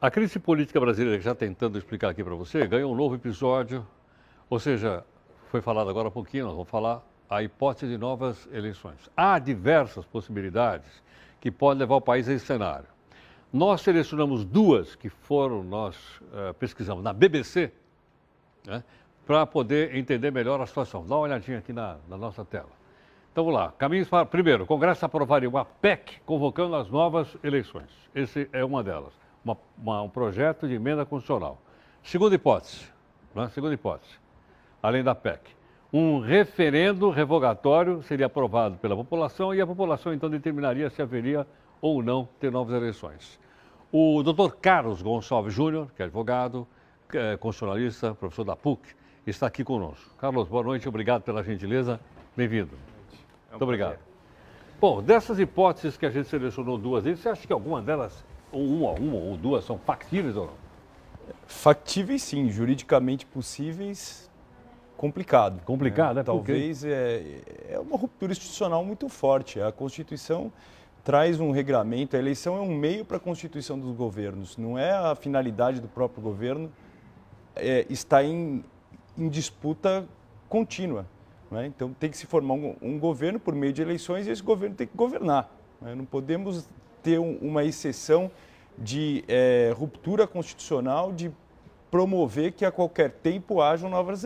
A crise política brasileira, já tentando explicar aqui para você, ganhou um novo episódio, ou seja, foi falado agora há pouquinho, nós vamos falar a hipótese de novas eleições. Há diversas possibilidades que podem levar o país a esse cenário. Nós selecionamos duas que nós pesquisamos na BBC, né, para poder entender melhor a situação. Dá uma olhadinha aqui na nossa tela. Então vamos lá. Caminhos para... Primeiro, o Congresso aprovaria uma PEC convocando as novas eleições. Esse é uma delas. Um projeto de emenda constitucional. Segunda hipótese, além da PEC, um referendo revogatório seria aprovado pela população e a população então determinaria se haveria ou não ter novas eleições. O doutor Carlos Gonçalves Júnior, que é advogado, constitucionalista, professor da PUC, está aqui conosco. Carlos, boa noite, obrigado pela gentileza, bem-vindo. Muito obrigado. Bom, dessas hipóteses que a gente selecionou duas, você acha que alguma delas, ou uma ou duas, são factíveis ou não? Factíveis sim, juridicamente possíveis, complicado. Complicado, né? Talvez é uma ruptura institucional muito forte. A Constituição traz um regramento, a eleição é um meio para a constituição dos governos, não é a finalidade do próprio governo, está em disputa contínua. Né? Então tem que se formar um governo por meio de eleições e esse governo tem que governar. Né? Não podemos ter uma exceção de ruptura constitucional, de promover que a qualquer tempo haja novas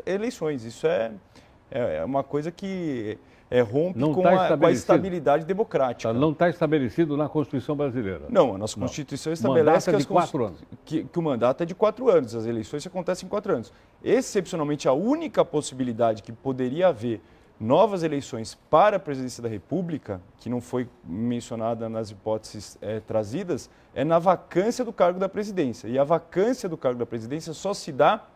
eleições. Isso é uma coisa que rompe com a estabilidade democrática. Não está estabelecido na Constituição brasileira. Não, a nossa Constituição estabelece que o mandato é de 4 anos, as eleições acontecem em 4 anos. Excepcionalmente, a única possibilidade que poderia haver novas eleições para a presidência da República, que não foi mencionada nas hipóteses trazidas, é na vacância do cargo da presidência. E a vacância do cargo da presidência só se dá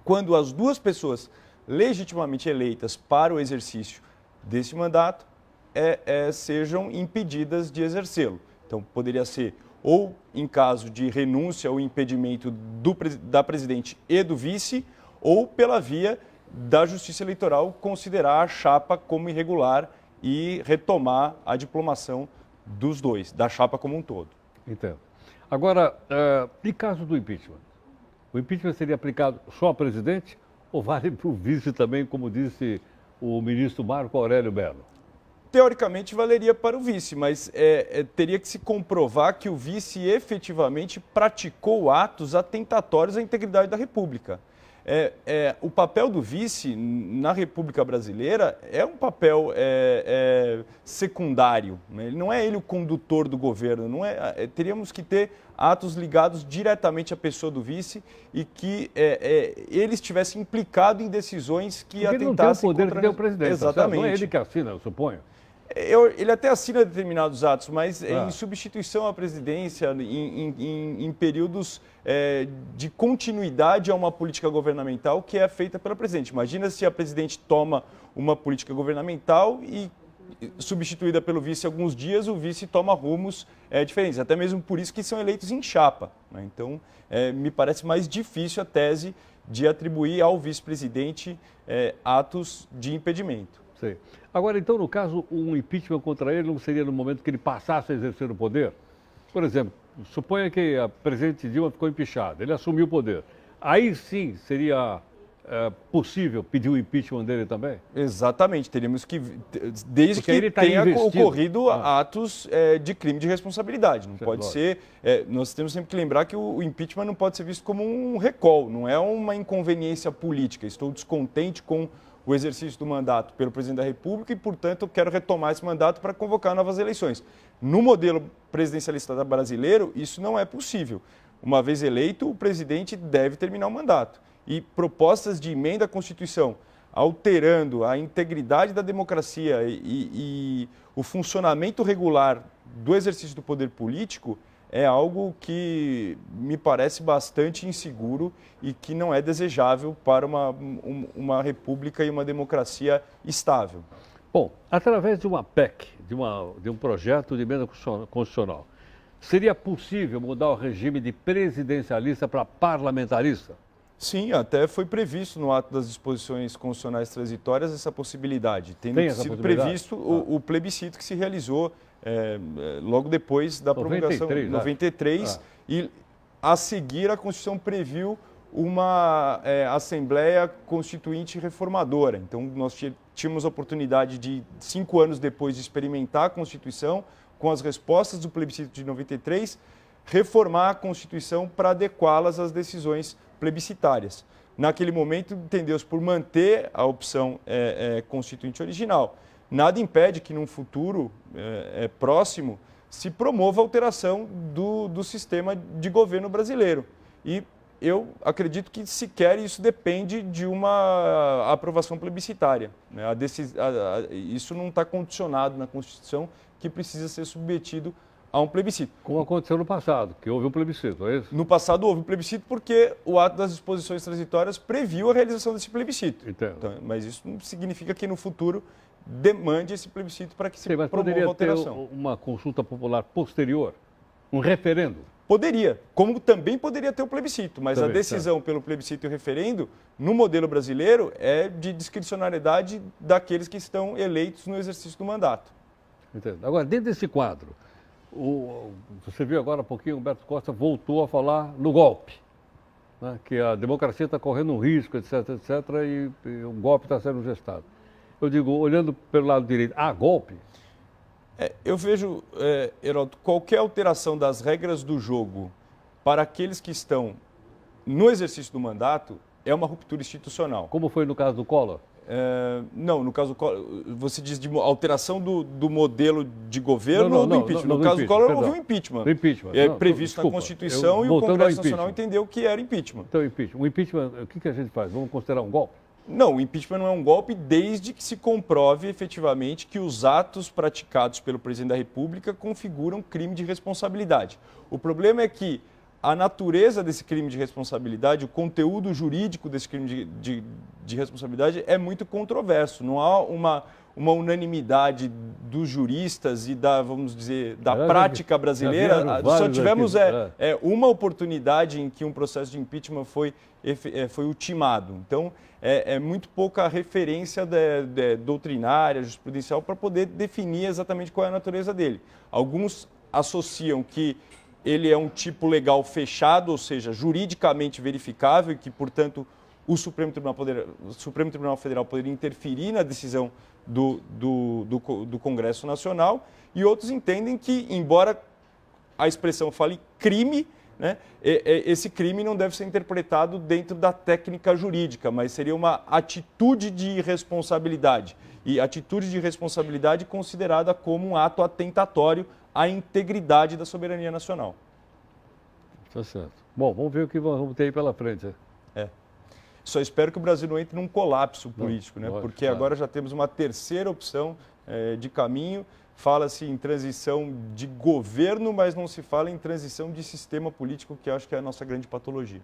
quando as duas pessoas legitimamente eleitas para o exercício desse mandato sejam impedidas de exercê-lo. Então, poderia ser ou em caso de renúncia ou impedimento da presidente e do vice, ou pela via da Justiça Eleitoral considerar a chapa como irregular e retomar a diplomação dos dois, da chapa como um todo. Entendo. Agora, em caso do impeachment? O impeachment seria aplicado só ao presidente ou vale para o vice também, como disse o ministro Marco Aurélio Mello? Teoricamente valeria para o vice, mas teria que se comprovar que o vice efetivamente praticou atos atentatórios à integridade da República. O papel do vice na República Brasileira é um papel secundário, né? Não é ele o condutor do governo, teríamos que ter atos ligados diretamente à pessoa do vice e que ele estivesse implicado em decisões que atentassem contra... Ele não tem o poder que tem o presidente. Exatamente. Não é ele que assina, eu suponho. Ele até assina determinados atos, mas em substituição à presidência, em períodos de continuidade a uma política governamental que é feita pela presidente. Imagina se a presidente toma uma política governamental e, substituída pelo vice alguns dias, o vice toma rumos diferentes. Até mesmo por isso que são eleitos em chapa. Né? Então, me parece mais difícil a tese de atribuir ao vice-presidente atos de impedimento. Sei. Agora, então, no caso, um impeachment contra ele não seria no momento que ele passasse a exercer o poder? Por exemplo, suponha que a presidente Dilma ficou empichada, ele assumiu o poder. Aí sim seria possível pedir o impeachment dele também? Exatamente, teríamos que, desde que tenha ocorrido atos de crime de responsabilidade. Não pode ser, nós temos sempre que lembrar que o impeachment não pode ser visto como um recall, não é uma inconveniência política. Estou descontente com o exercício do mandato pelo presidente da República e, portanto, quero retomar esse mandato para convocar novas eleições. No modelo presidencialista brasileiro, isso não é possível. Uma vez eleito, o presidente deve terminar o mandato. E propostas de emenda à Constituição, alterando a integridade da democracia e o funcionamento regular do exercício do poder político, é algo que me parece bastante inseguro e que não é desejável para uma república e uma democracia estável. Bom, através de uma PEC, de um projeto de emenda constitucional, seria possível mudar o regime de presidencialista para parlamentarista? Sim, até foi previsto no ato das disposições constitucionais transitórias essa possibilidade, tendo sido previsto o plebiscito que se realizou logo depois da promulgação, 93, e a seguir a Constituição previu uma Assembleia Constituinte Reformadora. Então, nós tínhamos a oportunidade de, 5 anos depois de experimentar a Constituição, com as respostas do plebiscito de 93, reformar a Constituição para adequá-las às decisões plebiscitárias. Naquele momento, entendeu-se por manter a opção constituinte original. Nada impede que, num futuro próximo, se promova a alteração do sistema de governo brasileiro. E eu acredito que sequer isso depende de uma aprovação plebiscitária, né? Isso não está condicionado na Constituição, que precisa ser submetido a um plebiscito. Como aconteceu no passado, que houve um plebiscito, é isso? No passado houve um plebiscito porque o ato das disposições transitórias previu a realização desse plebiscito. Entendo. Então, mas isso não significa que no futuro demande esse plebiscito para que se promova a alteração. Poderia ter uma consulta popular posterior, um referendo? Poderia, como também poderia ter o plebiscito, mas também, a decisão pelo plebiscito e o referendo, no modelo brasileiro, é de discricionariedade daqueles que estão eleitos no exercício do mandato. Entendo. Agora, dentro desse quadro, você viu agora há pouquinho, Humberto Costa voltou a falar no golpe, né? Que a democracia está correndo um risco, etc, etc, e um golpe está sendo gestado. Eu digo, olhando pelo lado direito, há golpe? Eu vejo, Heródoto, qualquer alteração das regras do jogo para aqueles que estão no exercício do mandato é uma ruptura institucional. Como foi no caso do Collor? Não, no caso do Collor, você diz de alteração do modelo de governo ou do impeachment? No caso do Collor, houve um impeachment. Do impeachment. Previsto na Constituição e o Congresso Nacional entendeu que era impeachment. Então, impeachment. O impeachment, o que a gente faz? Vamos considerar um golpe? Não, o impeachment não é um golpe desde que se comprove efetivamente que os atos praticados pelo presidente da República configuram crime de responsabilidade. O problema é que a natureza desse crime de responsabilidade, o conteúdo jurídico desse crime de responsabilidade é muito controverso. Não há uma unanimidade dos juristas e vamos dizer, da prática brasileira. Só tivemos uma oportunidade em que um processo de impeachment foi ultimado. Então, é muito pouca referência doutrinária, jurisprudencial, para poder definir exatamente qual é a natureza dele. Alguns associam que ele é um tipo legal fechado, ou seja, juridicamente verificável, e que, portanto, o Supremo Tribunal Federal poderia interferir na decisão do Congresso Nacional, e outros entendem que, embora a expressão fale crime, né, esse crime não deve ser interpretado dentro da técnica jurídica, mas seria uma atitude de irresponsabilidade. E atitude de irresponsabilidade considerada como um ato atentatório à integridade da soberania nacional. Está certo. Bom, vamos ver o que vamos ter aí pela frente. Só espero que o Brasil não entre num colapso político, né? Lógico, porque agora já temos uma terceira opção de caminho. Fala-se em transição de governo, mas não se fala em transição de sistema político, que acho que é a nossa grande patologia.